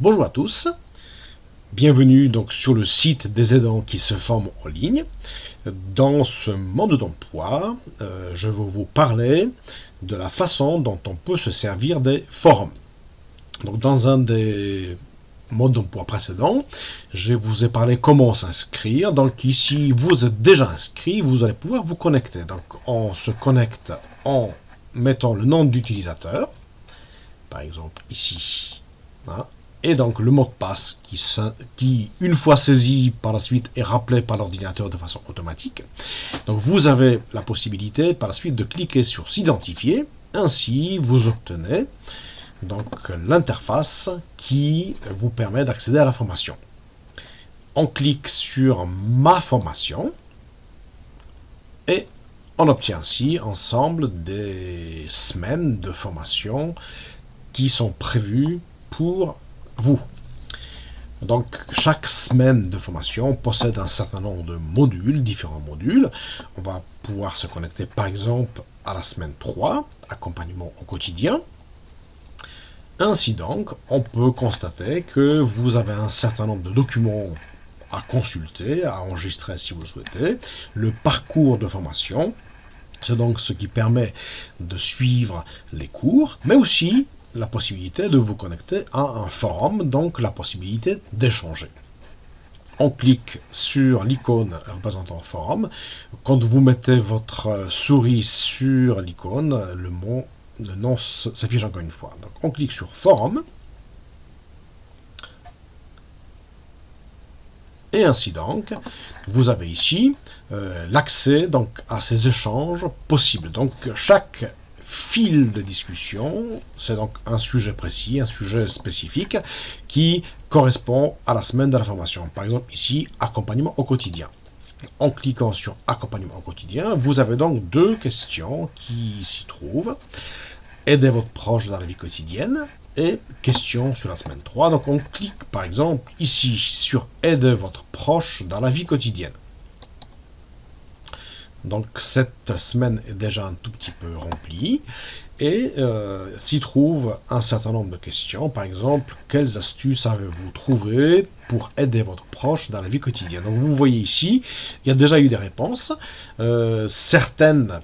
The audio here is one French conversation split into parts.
Bonjour à tous, bienvenue donc sur le site des aidants qui se forment en ligne. Dans ce mode d'emploi, je vais vous parler de la façon dont on peut se servir des forums. Donc dans un des modes d'emploi précédents, je vous ai parlé comment s'inscrire. Donc ici, vous êtes déjà inscrit, vous allez pouvoir vous connecter. Donc on se connecte en mettant le nom d'utilisateur, par exemple ici, hein, et donc le mot de passe qui, une fois saisi par la suite, est rappelé par l'ordinateur de façon automatique. Donc vous avez la possibilité par la suite de cliquer sur s'identifier. Ainsi, vous obtenez donc l'interface qui vous permet d'accéder à la formation. On clique sur ma formation et on obtient ainsi ensemble des semaines de formation qui sont prévues pour vous. Donc chaque semaine de formation possède un certain nombre de modules, différents modules. On va pouvoir se connecter par exemple à la semaine 3, accompagnement au quotidien. Ainsi donc, on peut constater que vous avez un certain nombre de documents à consulter, à enregistrer si vous le souhaitez. Le parcours de formation, c'est donc ce qui permet de suivre les cours, mais aussi la possibilité de vous connecter à un forum, donc la possibilité d'échanger. On clique sur l'icône représentant le forum. Quand vous mettez votre souris sur l'icône, le nom s'affiche encore une fois. Donc on clique sur forum. Et ainsi donc, vous avez ici l'accès donc à ces échanges possibles. Donc chaque fil de discussion, c'est donc un sujet précis, un sujet spécifique qui correspond à la semaine de la formation. Par exemple ici, accompagnement au quotidien. En cliquant sur accompagnement au quotidien, vous avez donc deux questions qui s'y trouvent. Aider votre proche dans la vie quotidienne et questions sur la semaine 3. Donc on clique par exemple ici sur aider votre proche dans la vie quotidienne. Donc cette semaine est déjà un tout petit peu remplie et s'y trouve un certain nombre de questions. Par exemple, quelles astuces avez-vous trouvé pour aider votre proche dans la vie quotidienne? Donc vous voyez ici, il y a déjà eu des réponses. Certaines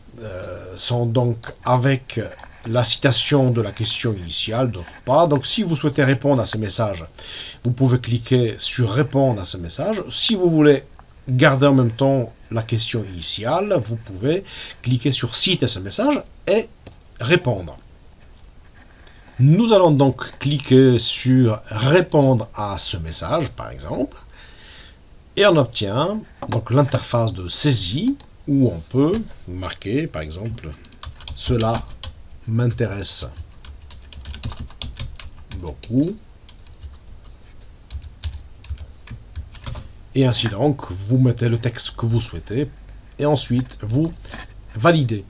sont donc avec la citation de la question initiale, d'autres pas. Donc si vous souhaitez répondre à ce message, vous pouvez cliquer sur répondre à ce message. Si vous voulez garder en même temps la question initiale, vous pouvez cliquer sur citer ce message et répondre. Nous allons donc cliquer sur répondre à ce message par exemple et on obtient donc l'interface de saisie où on peut marquer par exemple cela m'intéresse beaucoup. Et ainsi donc, vous mettez le texte que vous souhaitez et ensuite vous validez.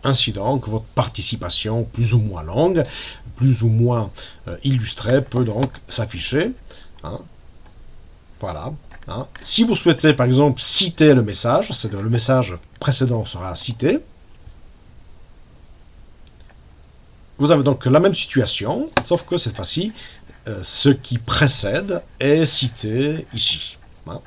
Ainsi donc, votre participation plus ou moins longue, plus ou moins illustrée peut donc s'afficher. Hein. Voilà. Hein. Si vous souhaitez par exemple citer le message, c'est-à-dire le message précédent sera cité, vous avez donc la même situation, sauf que cette fois-ci, ce qui précède est cité ici. Hein.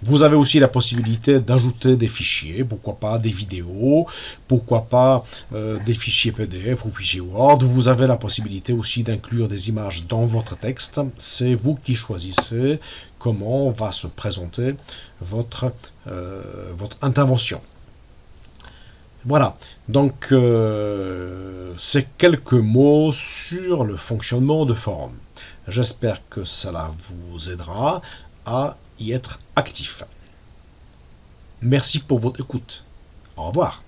Vous avez aussi la possibilité d'ajouter des fichiers, pourquoi pas des vidéos, pourquoi pas des fichiers PDF ou fichiers Word. Vous avez la possibilité aussi d'inclure des images dans votre texte. C'est vous qui choisissez comment va se présenter votre intervention. Voilà, donc c'est quelques mots sur le fonctionnement de forum. J'espère que cela vous aidera à y être actif. Merci pour votre écoute. Au revoir.